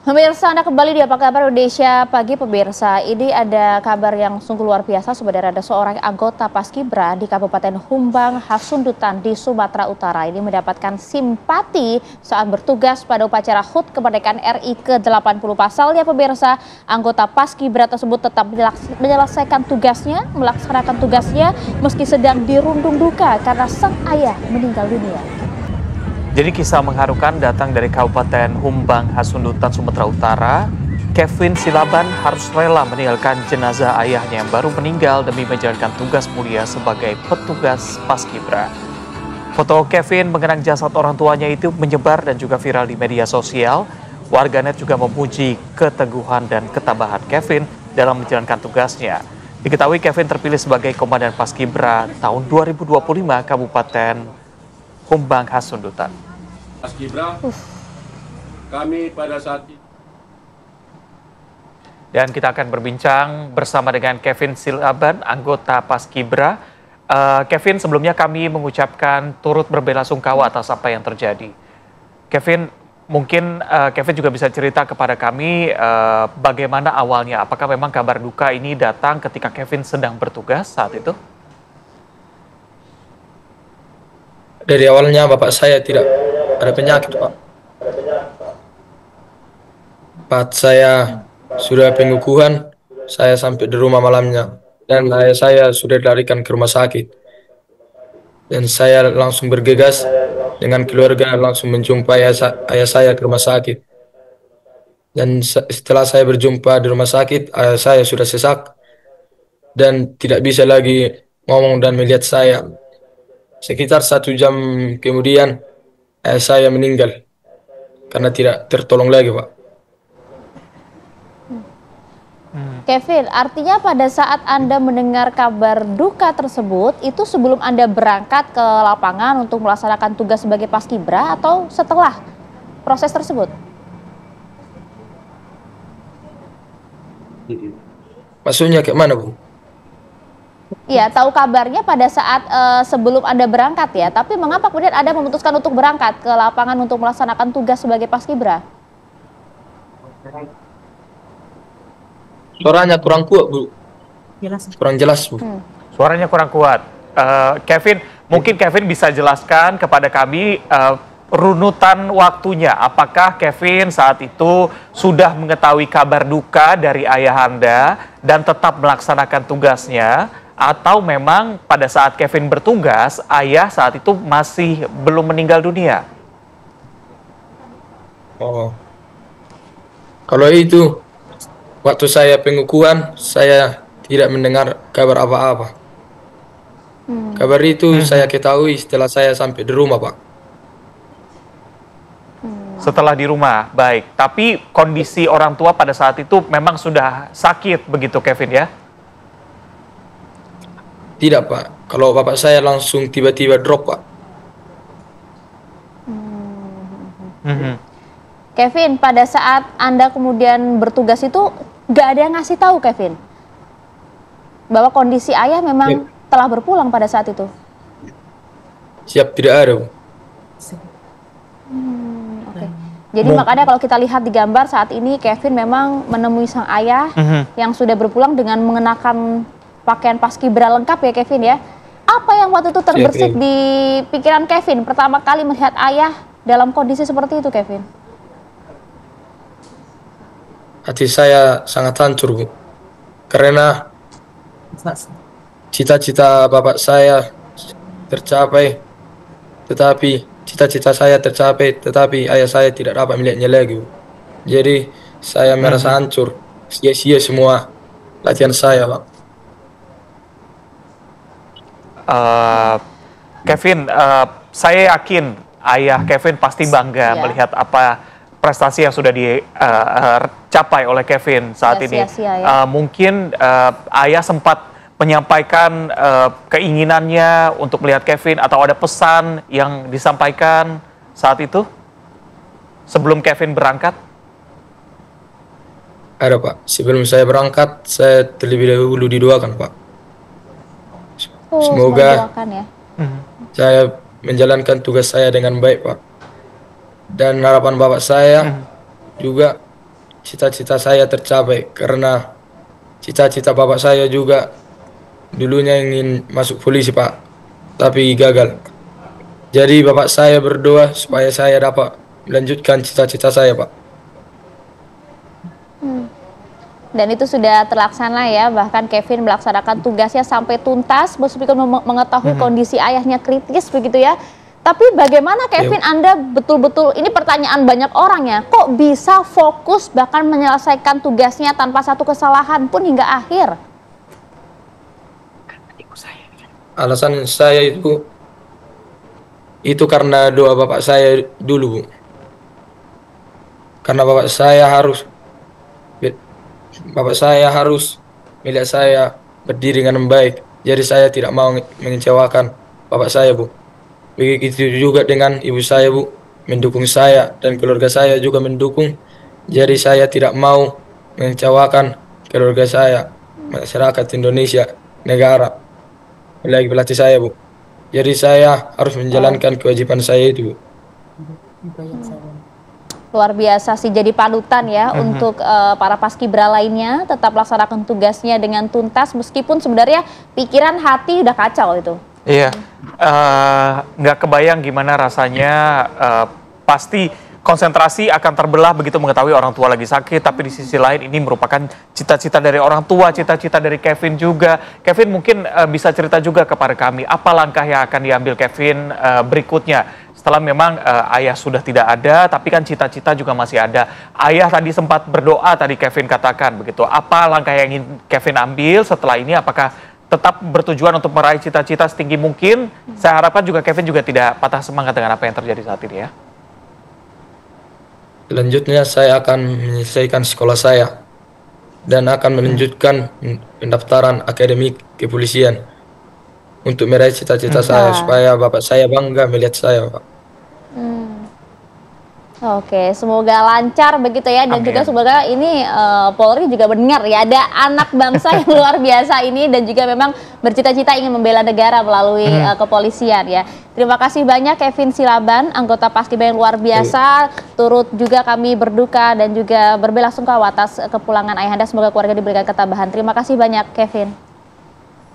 Pemirsa, Anda kembali di Apa Kabar Indonesia Pagi. Pemirsa, ini ada kabar yang sungguh luar biasa. Sebenarnya ada seorang anggota Paskibra di Kabupaten Humbang, Hasundutan di Sumatera Utara. Ini mendapatkan simpati saat bertugas pada upacara HUT Kemerdekaan RI ke-80. Pasalnya pemirsa, anggota Paskibra tersebut tetap melaksanakan tugasnya meski sedang dirundung duka karena sang ayah meninggal dunia. Jadi kisah mengharukan datang dari Kabupaten Humbang, Hasundutan, Sumatera Utara. Kevin Silaban harus rela meninggalkan jenazah ayahnya yang baru meninggal demi menjalankan tugas mulia sebagai petugas Paskibra. Foto Kevin mengenang jasad orang tuanya itu menyebar dan juga viral di media sosial. Warganet juga memuji keteguhan dan ketabahan Kevin dalam menjalankan tugasnya. Diketahui Kevin terpilih sebagai Komandan Paskibra tahun 2025 Kabupaten Humbang, Hasundutan. Paskibra, kami pada saat itu. Dan kita akan berbincang bersama dengan Kevin Silaban, anggota Paskibra. Kevin, sebelumnya kami mengucapkan turut berbelasungkawa atas apa yang terjadi. Kevin, mungkin Kevin juga bisa cerita kepada kami bagaimana awalnya. Apakah memang kabar duka ini datang ketika Kevin sedang bertugas saat itu? Dari awalnya bapak saya tidak ada penyakit, Pak. Pas saya sudah pengukuhan, saya sampai di rumah malamnya. Dan ayah saya sudah dilarikan ke rumah sakit. Dan saya langsung bergegas dengan keluarga langsung menjumpai ayah saya ke rumah sakit. Dan setelah saya berjumpa di rumah sakit, ayah saya sudah sesak dan tidak bisa lagi ngomong dan melihat saya. Sekitar 1 jam kemudian, saya meninggal karena tidak tertolong lagi, Pak. Kevin, artinya pada saat Anda mendengar kabar duka tersebut, itu sebelum Anda berangkat ke lapangan untuk melaksanakan tugas sebagai Paskibra atau setelah proses tersebut? Maksudnya kayak mana, Bu? Iya, tahu kabarnya pada saat sebelum Anda berangkat ya, tapi mengapa kemudian Anda memutuskan untuk berangkat ke lapangan untuk melaksanakan tugas sebagai Paskibra? Suaranya kurang kuat, Bu. Kurang jelas, Bu. Suaranya kurang kuat. Kevin, mungkin Kevin bisa jelaskan kepada kami runutan waktunya. Apakah Kevin saat itu sudah mengetahui kabar duka dari ayahanda dan tetap melaksanakan tugasnya? Atau memang pada saat Kevin bertugas, ayah saat itu masih belum meninggal dunia? Oh, kalau itu, waktu saya pengukuhan, saya tidak mendengar kabar apa-apa. Kabar itu saya ketahui setelah saya sampai di rumah, Pak. Setelah di rumah, baik. Tapi kondisi orang tua pada saat itu memang sudah sakit begitu, Kevin ya? Tidak, Pak. Kalau bapak saya langsung tiba-tiba drop, Pak. Kevin, pada saat Anda kemudian bertugas itu nggak ada yang ngasih tahu Kevin bahwa kondisi ayah memang telah berpulang pada saat itu? Siap, tidak ada, Bu. Oke. Jadi makanya kalau kita lihat di gambar saat ini Kevin memang menemui sang ayah yang sudah berpulang dengan mengenakan pakaian Paskibra lengkap ya Kevin ya. Apa yang waktu itu terbersit di pikiran Kevin pertama kali melihat ayah dalam kondisi seperti itu, Kevin? Hati saya sangat hancur, Bu. Karena cita-cita bapak saya tercapai, tetapi cita-cita saya tercapai, tetapi ayah saya tidak dapat melihatnya lagi, Bu. Jadi saya merasa hancur, sia-sia semua latihan saya, Pak. Kevin, saya yakin ayah Kevin pasti bangga melihat apa prestasi yang sudah dicapai oleh Kevin saat ini. Mungkin ayah sempat menyampaikan keinginannya untuk melihat Kevin atau ada pesan yang disampaikan saat itu sebelum Kevin berangkat? Ada, Pak. Sebelum saya berangkat, saya terlebih dahulu didoakan, Pak. Semoga saya menjalankan tugas saya dengan baik, Pak. Dan harapan bapak saya juga cita-cita saya tercapai karena cita-cita bapak saya juga dulunya ingin masuk polisi, Pak, tapi gagal. Jadi bapak saya berdoa supaya saya dapat melanjutkan cita-cita saya, Pak. Dan itu sudah terlaksana ya, bahkan Kevin melaksanakan tugasnya sampai tuntas meskipun mengetahui kondisi ayahnya kritis begitu ya. Tapi bagaimana Kevin, Anda betul-betul, ini pertanyaan banyak orang ya, kok bisa fokus bahkan menyelesaikan tugasnya tanpa satu kesalahan pun hingga akhir? Alasan saya itu karena doa bapak saya dulu, Bu. Karena bapak saya harus melihat saya berdiri dengan baik. Jadi saya tidak mau mengecewakan bapak saya, Bu. Begitu juga dengan ibu saya, Bu, mendukung saya dan keluarga saya juga mendukung. Jadi saya tidak mau mengecewakan keluarga saya, masyarakat Indonesia, negara, apalagi pelatih saya, Bu. Jadi saya harus menjalankan kewajiban saya itu, Bu. Luar biasa sih, jadi panutan ya untuk para paskibra lainnya, tetap laksanakan tugasnya dengan tuntas meskipun sebenarnya pikiran hati udah kacau itu. Iya, nggak kebayang gimana rasanya, pasti konsentrasi akan terbelah begitu mengetahui orang tua lagi sakit, tapi di sisi lain ini merupakan cita-cita dari orang tua, cita-cita dari Kevin juga. Kevin mungkin bisa cerita juga kepada kami, apa langkah yang akan diambil Kevin berikutnya? Setelah memang ayah sudah tidak ada, tapi kan cita-cita juga masih ada. Ayah tadi sempat berdoa, tadi Kevin katakan begitu. Apa langkah yang ingin Kevin ambil setelah ini? Apakah tetap bertujuan untuk meraih cita-cita setinggi mungkin? Saya harapkan juga Kevin juga tidak patah semangat dengan apa yang terjadi saat ini ya. Selanjutnya saya akan menyelesaikan sekolah saya dan akan melanjutkan pendaftaran akademik kepolisian untuk meraih cita-cita saya supaya bapak saya bangga melihat saya, Pak. Oke, semoga lancar begitu ya, dan Amin. juga semoga ini Polri juga mendengar ya, ada anak bangsa yang luar biasa ini dan juga memang bercita-cita ingin membela negara melalui kepolisian ya. Terima kasih banyak Kevin Silaban, anggota Paskibra yang luar biasa, turut juga kami berduka dan juga berbelasungkawa atas kepulangan ayahanda, semoga keluarga diberikan ketabahan. Terima kasih banyak Kevin.